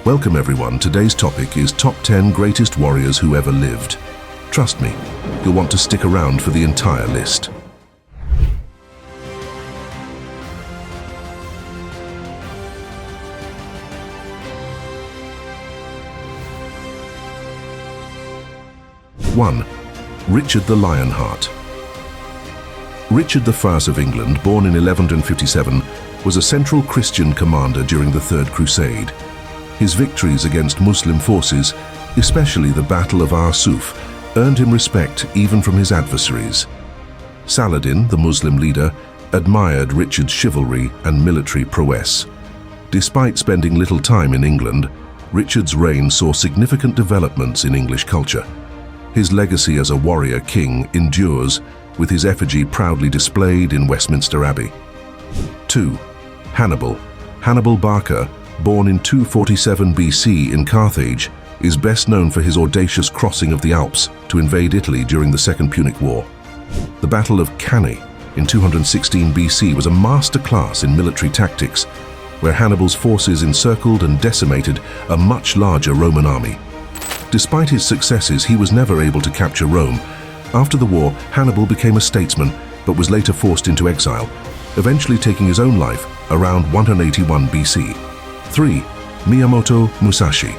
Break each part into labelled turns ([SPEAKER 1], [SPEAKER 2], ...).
[SPEAKER 1] Welcome everyone, today's topic is Top 10 Greatest Warriors Who Ever Lived. Trust me, you'll want to stick around for the entire list. One, Richard the Lionheart. Richard I of England, born in 1157, was a central Christian commander during the Third Crusade. His victories against Muslim forces, especially the Battle of Arsuf, earned him respect even from his adversaries. Saladin, the Muslim leader, admired Richard's chivalry and military prowess. Despite spending little time in England, Richard's reign saw significant developments in English culture. His legacy as a warrior king endures, with his effigy proudly displayed in Westminster Abbey. 2. Hannibal. Hannibal Barca, born in 247 BC in Carthage, is best known for his audacious crossing of the Alps to invade Italy during the Second Punic War. The Battle of Cannae in 216 BC was a masterclass in military tactics, where Hannibal's forces encircled and decimated a much larger Roman army. Despite his successes, he was never able to capture Rome. After the war, Hannibal became a statesman, but was later forced into exile, eventually taking his own life around 181 BC. 3. Miyamoto Musashi.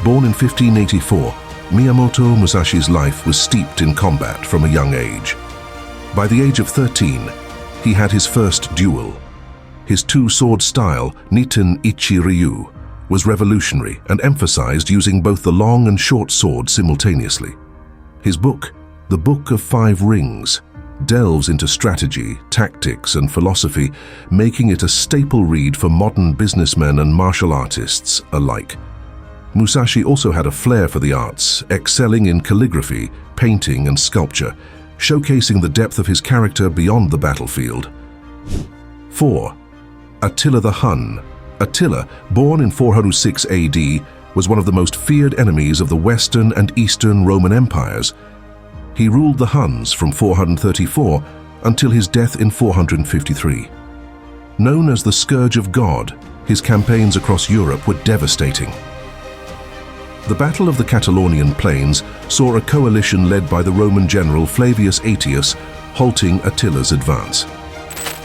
[SPEAKER 1] Born in 1584, Miyamoto Musashi's life was steeped in combat from a young age. By the age of 13, he had his first duel. His two-sword style, Niten Ichi Ryu, was revolutionary and emphasized using both the long and short sword simultaneously. His book, The Book of Five Rings, delves into strategy, tactics, and philosophy, making it a staple read for modern businessmen and martial artists alike. Musashi also had a flair for the arts, excelling in calligraphy, painting, and sculpture, showcasing the depth of his character beyond the battlefield. 4. Attila the Hun. Attila, born in 406 AD, was one of the most feared enemies of the Western and Eastern Roman empires. He ruled the Huns from 434 until his death in 453. Known as the Scourge of God, his campaigns across Europe were devastating. The Battle of the Catalonian Plains saw a coalition led by the Roman general Flavius Aetius halting Attila's advance.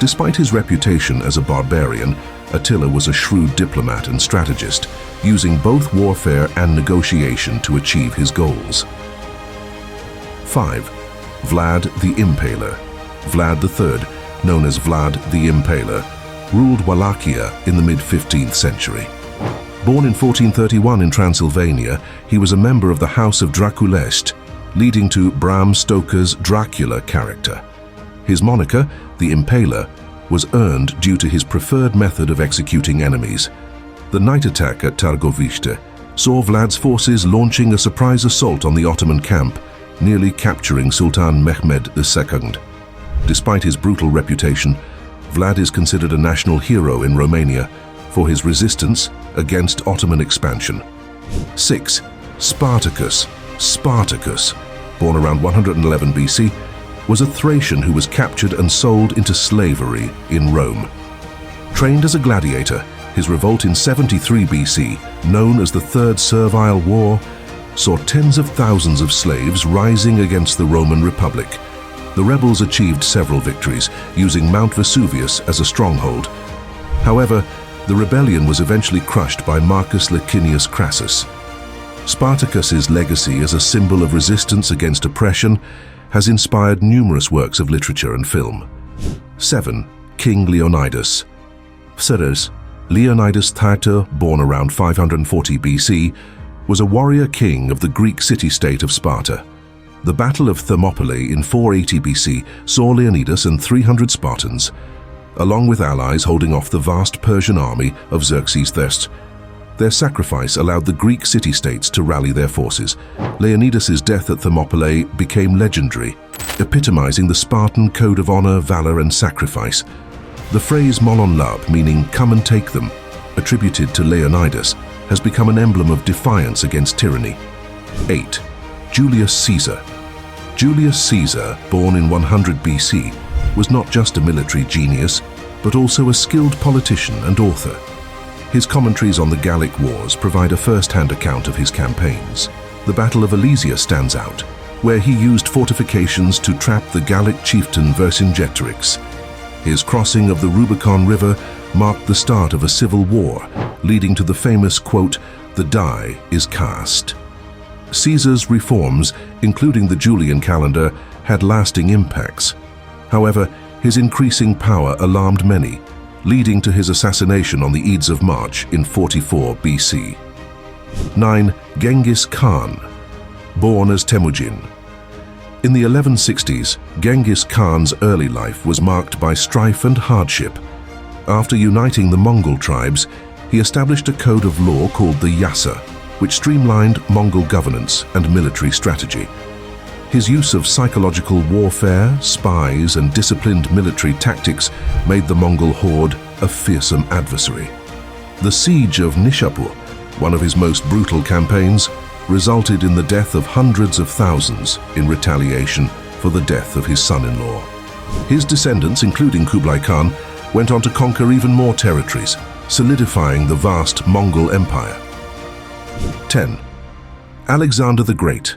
[SPEAKER 1] Despite his reputation as a barbarian, Attila was a shrewd diplomat and strategist, using both warfare and negotiation to achieve his goals. 5. Vlad the Impaler. Vlad III, known as Vlad the Impaler, ruled Wallachia in the mid-15th century. Born in 1431 in Transylvania, he was a member of the House of Draculest, leading to Bram Stoker's Dracula character. His moniker, the Impaler, was earned due to his preferred method of executing enemies. The night attack at Targoviste saw Vlad's forces launching a surprise assault on the Ottoman camp, nearly capturing Sultan Mehmed II. Despite his brutal reputation, Vlad is considered a national hero in Romania for his resistance against Ottoman expansion. 6. Spartacus. Spartacus, born around 111 BC, was a Thracian who was captured and sold into slavery in Rome. Trained as a gladiator, his revolt in 73 BC, known as the Third Servile War, saw tens of thousands of slaves rising against the Roman Republic. The rebels achieved several victories, using Mount Vesuvius as a stronghold. However, the rebellion was eventually crushed by Marcus Licinius Crassus. Spartacus's legacy as a symbol of resistance against oppression has inspired numerous works of literature and film. 7. King Leonidas. Psarus, Leonidas Tharta, born around 540 BC, was a warrior king of the Greek city-state of Sparta. The Battle of Thermopylae in 480 BC saw Leonidas and 300 Spartans, along with allies holding off the vast Persian army of Xerxes I. Their sacrifice allowed the Greek city-states to rally their forces. Leonidas's death at Thermopylae became legendary, epitomizing the Spartan code of honor, valor, and sacrifice. The phrase "Molon Lab," meaning "come and take them," attributed to Leonidas, has become an emblem of defiance against tyranny. 8. Julius Caesar. Julius Caesar, born in 100 BC, was not just a military genius, but also a skilled politician and author. His commentaries on the Gallic Wars provide a first-hand account of his campaigns. The Battle of Alesia stands out, where he used fortifications to trap the Gallic chieftain Vercingetorix. His crossing of the Rubicon River marked the start of a civil war, leading to the famous quote, "The die is cast." Caesar's reforms, including the Julian calendar, had lasting impacts. However, his increasing power alarmed many, leading to his assassination on the Ides of March in 44 BC. 9. Genghis Khan, born as Temujin. In the 1160s, Genghis Khan's early life was marked by strife and hardship. After uniting the Mongol tribes, he established a code of law called the Yasa, which streamlined Mongol governance and military strategy. His use of psychological warfare, spies, and disciplined military tactics made the Mongol horde a fearsome adversary. The siege of Nishapur, one of his most brutal campaigns, resulted in the death of hundreds of thousands in retaliation for the death of his son-in-law. His descendants, including Kublai Khan, went on to conquer even more territories, solidifying the vast Mongol Empire. 10. Alexander the Great.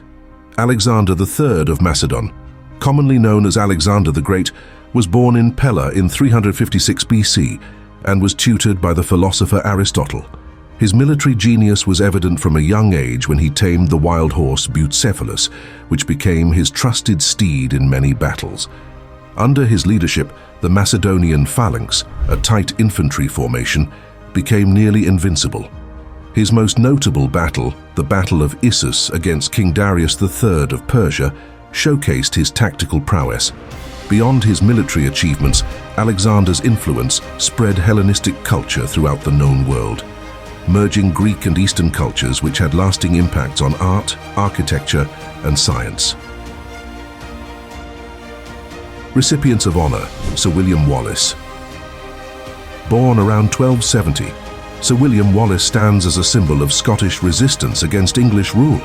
[SPEAKER 1] Alexander III of Macedon, commonly known as Alexander the Great, was born in Pella in 356 BC and was tutored by the philosopher Aristotle. His military genius was evident from a young age when he tamed the wild horse Bucephalus, which became his trusted steed in many battles. Under his leadership, the Macedonian phalanx, a tight infantry formation, became nearly invincible. His most notable battle, the Battle of Issus against King Darius III of Persia, showcased his tactical prowess. Beyond his military achievements, Alexander's influence spread Hellenistic culture throughout the known world, merging Greek and Eastern cultures which had lasting impacts on art, architecture, and science. Recipients of honor: Sir William Wallace. Born around 1270, Sir William Wallace stands as a symbol of Scottish resistance against English rule.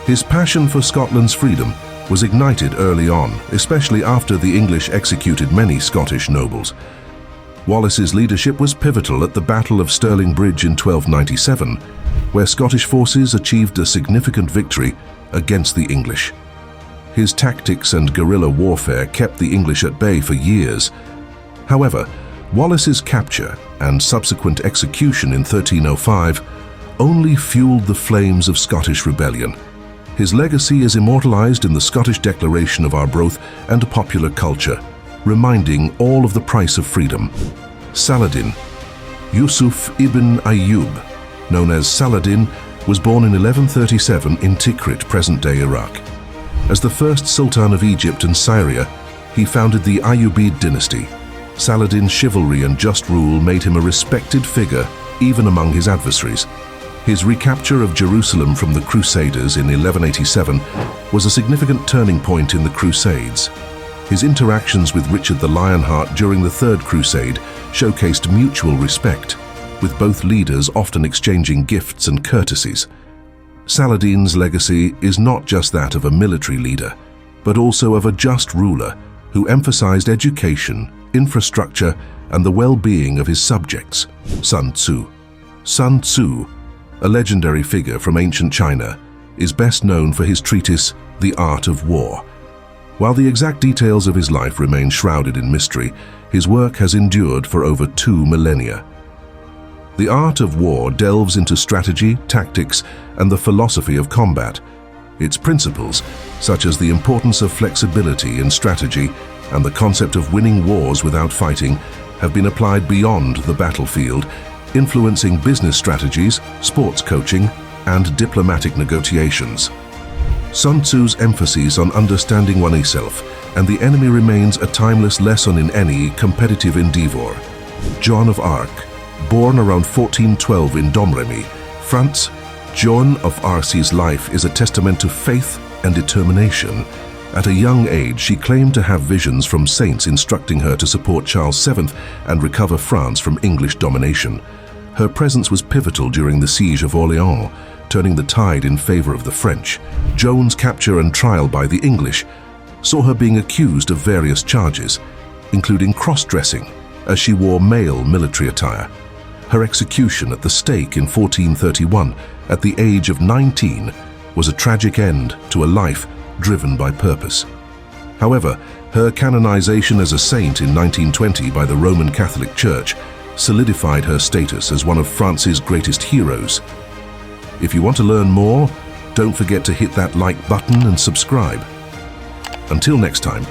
[SPEAKER 1] His passion for Scotland's freedom was ignited early on, especially after the English executed many Scottish nobles. Wallace's leadership was pivotal at the Battle of Stirling Bridge in 1297, where Scottish forces achieved a significant victory against the English. His tactics and guerrilla warfare kept the English at bay for years. However, Wallace's capture and subsequent execution in 1305 only fueled the flames of Scottish rebellion. His legacy is immortalized in the Scottish Declaration of Arbroath and popular culture, reminding all of the price of freedom. Saladin. Yusuf ibn Ayyub, known as Saladin, was born in 1137 in Tikrit, present-day Iraq. As the first Sultan of Egypt and Syria, he founded the Ayyubid dynasty. Saladin's chivalry and just rule made him a respected figure even among his adversaries. His recapture of Jerusalem from the Crusaders in 1187 was a significant turning point in the Crusades. His interactions with Richard the Lionheart during the Third Crusade showcased mutual respect, with both leaders often exchanging gifts and courtesies. Saladin's legacy is not just that of a military leader, but also of a just ruler who emphasized education, infrastructure, and the well-being of his subjects. Sun Tzu. Sun Tzu, a legendary figure from ancient China, is best known for his treatise, The Art of War. While the exact details of his life remain shrouded in mystery, his work has endured for over 2 millennia. The Art of War delves into strategy, tactics, and the philosophy of combat. Its principles, such as the importance of flexibility in strategy and the concept of winning wars without fighting, have been applied beyond the battlefield, influencing business strategies, sports coaching, and diplomatic negotiations. Sun Tzu's emphasis on understanding oneself and the enemy remains a timeless lesson in any competitive endeavor. Joan of Arc. Born around 1412 in Domremy, France, Joan of Arc's life is a testament to faith and determination. At a young age, she claimed to have visions from saints instructing her to support Charles VII and recover France from English domination. Her presence was pivotal during the Siege of Orléans, turning the tide in favor of the French. Joan's capture and trial by the English saw her being accused of various charges, including cross-dressing, as she wore male military attire. Her execution at the stake in 1431, at the age of 19, was a tragic end to a life driven by purpose. However, her canonization as a saint in 1920 by the Roman Catholic Church solidified her status as one of France's greatest heroes. If you want to learn more, don't forget to hit that like button and subscribe. Until next time,